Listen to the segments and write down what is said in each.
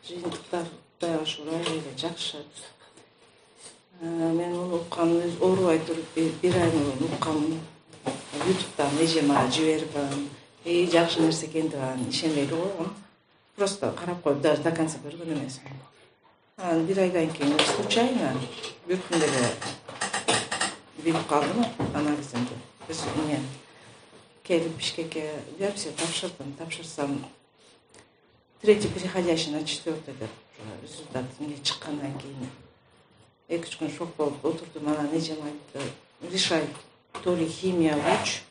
жыйынтыктар Кудай ашура эле жакшы. Мен муну уккан оорубай туруп бир ай мурун уккам. YouTube'dan эжеме жиберип, жакшы нерсе экен деп ишенбей койгом. Просто карап коюп даже до конца көргөн эмесмин. Анан бир айдан кийин случайно бир күндө эле билип калдым анализимди. Биз мен келип Бишкекке биопсия тапшырсам третий переходящий на четвертый деп результат эмне чыккандан кийин 2-3 күн шок болуп отурдум. Анан эжем айтты, решай, то ли химия луч,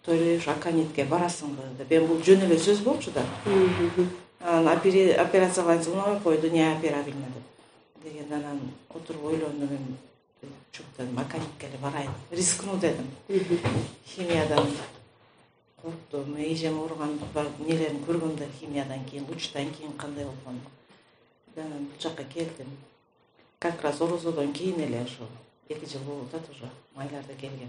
то ли аканитке барасыңбы деп. Мен бул жөн эле сөз болчу да. Анан операцияга зылмай койду, не операбельно деп. Деген анан отуруп ойлондум, мен чоктодум, аканитке эле барайын, рискну дедим. Химиядан корктум, эжем ооруган нелерин көргөм да, химиядан кийин, лучтан кийин кандай болгон. Анан бул жакка келдим. Как раз орозодон кийин эле ошо 2 жыл болуп атат уже, майларда келген.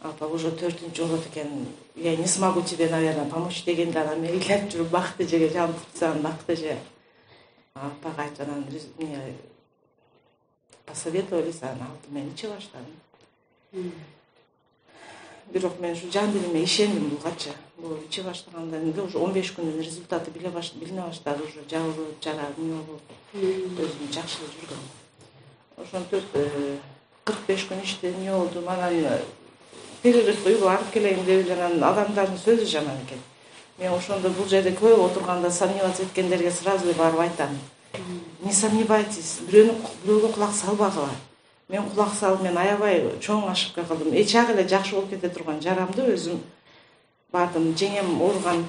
Апа уже 4-нчү болот экен. Я не смогу тебе, наверное, помочь дегенде анан мен илеп жүрүп бакты жеге жанып турсам, бакты же. Апага айтып анан мне посоветовались, анан алып мен иче баштадым. Бирок мен ушу жан дилиме ишендим булгачы. Бул иче баштагандан кийин уже 15 күндүн результаты билине баштады, уже жабылып, жарап, эмне болуп, өзүм жакшы жүргөм. Ошентип 45 күн ичти, эмне болду, анан перерыв үйгө барып келейин деп эле, анан адамдардын сөзү жаман экен. Мен ошондо бул жерде көп отурганда сомневаться эткендерге сразу барып айтам. Не сомневайтесь, бирөөгө кулак салбагыла. Мен кулак салып, мен аябай чоң ошибка кылдым. Ак эле жакшы болуп кете турган жарамды өзүм бардым. Жеңем ооруган,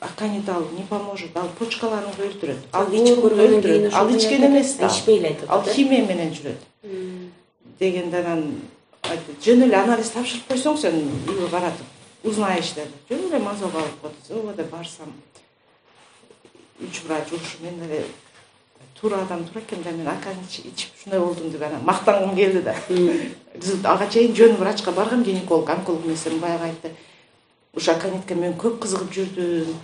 аканит ал не поможет, ал почкаларын өлтүрөт. Ал өлтүрөт. Ал ичкен эмес да. Ал химия менен жүрөт. Дегенде анан жөн эле анализ тапшырып койсоң сен үйгө баратып, узнаешься. Жөн эле мазага алып коет. Ого деп барсам 3 врач урушу мен эле туура адам тура экен да, мен аканит ичип ушундай болдум деп анан мактангым келди да. Ага чейин жөн врачка баргам, гинеколог, онколог эмесин, баягы айтты. Уж аканитке мен көп кызыгып жүрдүм.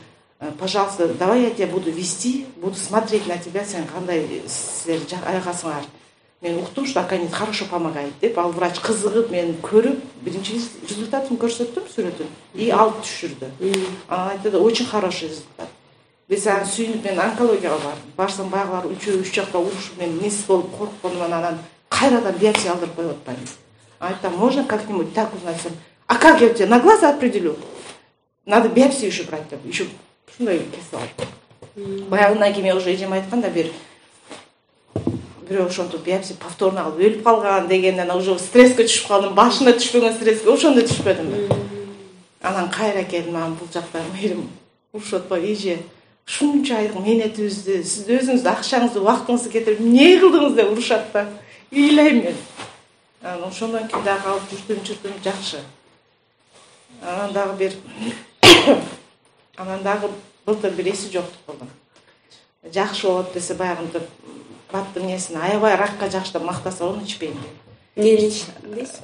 Пожалуйста, давай я тебя буду вести, буду смотреть на тебя, сен кандай силер айгасыңар. Мен уктум, что аканит хорошо помогает деп, ал врач кызыгып мен көрүп, биринчи результатын көрсөттүм, сүрөтүн, и алып түшүрдү. Анан айтты да, очень хороший результат. Биз аны сүйүнүп мен онкологияга бардым. Барсам баягылар үчөө үч жакта урушуп, мен эмнеси болуп коркконуман анан кайрадан биопсия алдырып коюп атпайбы. Айтам, можно как-нибудь так узнать? А как я тебя на глаза определю? Надо биопсию еще брать, еще ушундай кесип алып. Баягынан кийин мен уже эжем айтканда бирөө ошентип биопсия повторно алып өлүп калган дегенден уже стресске түшүп калдым, башына түшпөгөн стресске, ошондо түшпөдүм. Анан кайра келдим, анан бул жакта мээрим урушуп атпайбы, эже ушунча айлык мээнетибизди, сиз өзүңүздүн акчаңызды, убактыңызды кетирип эмне кылдыңыз деп урушат да. Ыйлайм мен. Анан ошондон кийин дагы алып жүрдүм жакшы. Анан дагы былтыр бир эси жоктук болду. Жакшы болот десе баягынтип баттын несин аябай ракка жакшы деп мактаса оны ичпейм. Эмнени ичтиңиз?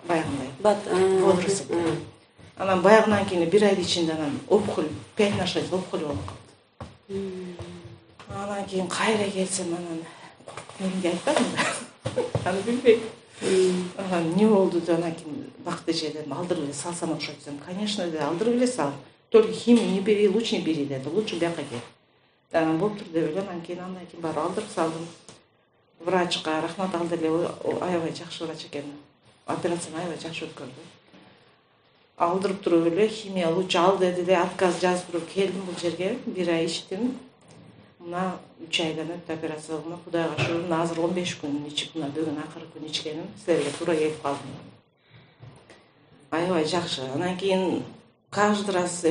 Баягындай. Бат. Водоросль. Анан баягынан кийин бир айдын ичинде анан опухоль, 5 на 6 опухоль болуп калды. Анан кийин кайра келсем анан коркуп эмне айтпадым да. Аны билбейм. Анан эмне болду деп анан кийин бакты жедим, алдырып эле салсам окшойт десем, конечно, деди, алдырып эле сал. Только химию не бери, луч не бери деди. Лучше бияка кел. Анан болуптур деп эле, анан кийин барып алдырып салдым. Врачка рахмат алды эле, аябай жакшы врач экен. Операцияны аябай жакшы өткөрдү. Алдырып туруп эле химия луч ал деди эле, отказ жазып туруп келдим бул жерге, бир ай ичтим. Мына 3 айдан өттү операция болгону, Кудайга шүгүр, азыр 15 күн ичип, мына бүгүн акыркы күн ичкеним, силерге туура келип калдым. Аябай жакшы. Анан кийин каждый раз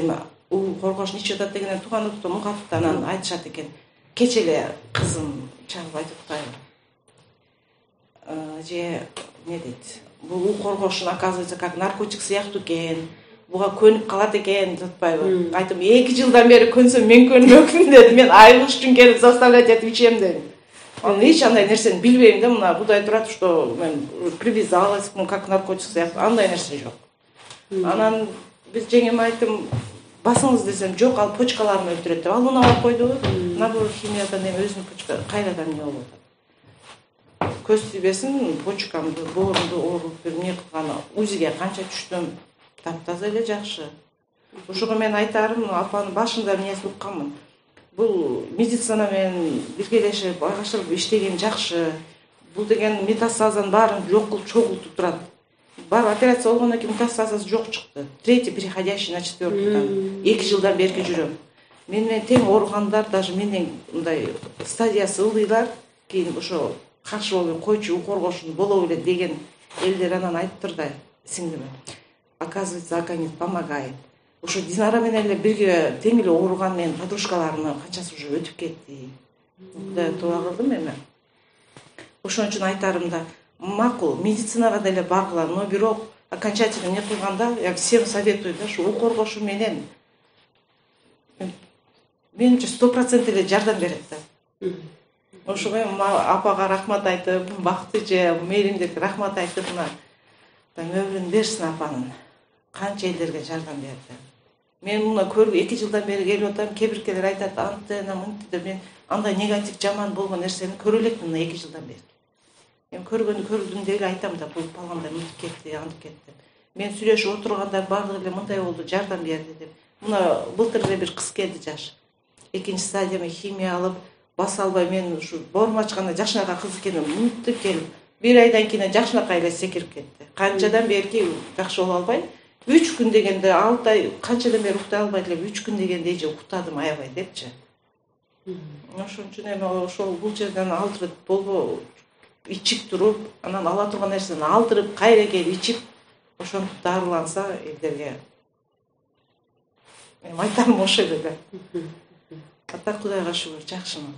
коргошун ичип атат дегенде тууган доктор мукаптан айтышат экен. Кече эле кызым чагып айтып атпайбы. Же не дейт? Бул коргошун оказывается как наркотик сыяктуу экен. Буга көнүп калат экен деп атпайбы. Айтым, 2 жылдан бери көнсөм мен көнбөкмүн дедим. Мен айылыш үчүн келип заставлять этип ичем дедим. Анан эч андай нерсени билбейм да, мына Кудай турат, что мен привязалась, как наркотик сыяктуу, андай нерсе жок. Анан биз жеңем айттым, басыңыз десем жок, ал почкаларын өлтүрөт деп, ал муну алып койдубу, наоборот химиядан эми өзүнүн почка кайрадан эмне болуп атат. Көз тийбесин, почкамды, боорумду ооруп эмне кылган, УЗИге канча түштүм, таптаза эле жакшы. Ошого мен айтарым, апанын башында эмнесин укканмын. Бул медицина менен биргелешип, айгашылып иштеген жакшы. Бул деген метастазын баарын жок кылып чогултуп турат. Бар операция болгондон кийин метастазы жок чыкты. Третий переходящий на четвертый. 2 жылдан берки жүрөм. Мен менен тең ооругандар, даже менден мындай стадиясы ылдыйлар, кийин ошо каршы болуп койчу коргошун боло белет деген элдер анан айтыптыр да сиңдиме. Оказывается, Аканит помогает. Ошо Динара менен эле бирге тең эле ооруган менин подружкаларымдын канчасы уже өтүп кетти. Кудай туа кылдым эми. Ошон үчүн айтарым да, макул, медицинага деле баргыла, но бирок окончательно не кылганда, я всем советую, да, ушу коргошу менен менимче 100% эле жардам берет да. Ошого эми апага рахмат айтып, Бакыт эже, мээримдерге рахмат айтып, өмүрүн берсин апанын. Канча элдерге жардам берди. Мен муну көрүп 2 жылдан бери келип атам, кээ биркелер айтат, антена, мынтип, мен андай негатив жаман болгон нерсени көрө элекмин 2 жылдан бери. Мен көргөндү көрдүм деп эле айтам да, бул балгандай мынтип кетти, антип кетти. Мен сүйлөшүп отургандар баардыгы эле мындай болду, жардам берди деп. Муна былтыр эле бир кыз келди жаш. 2-нчи стадияда химия алып, баса албай, мен ушу боорум ачканда жакшынакай кыз экенин мынтип келип, 1 айдан кийин жакшынакай эле секирип кетти. Канчадан берки жакшы боло албай, 3 күн дегенде, 6 ай канчадан бери уктай албайт элем, 3 күн дегенде эже уктадым аябай депчи. Ошон үчүн эми ошол бул жерден алдырып болбо, ичип туруп, анан ала турган нерсени алдырып, кайра келип ичип, ошентип дарыланса элдерге. Мен айтарым ошол эле. Ата Кудайга шүгүр, жакшымын.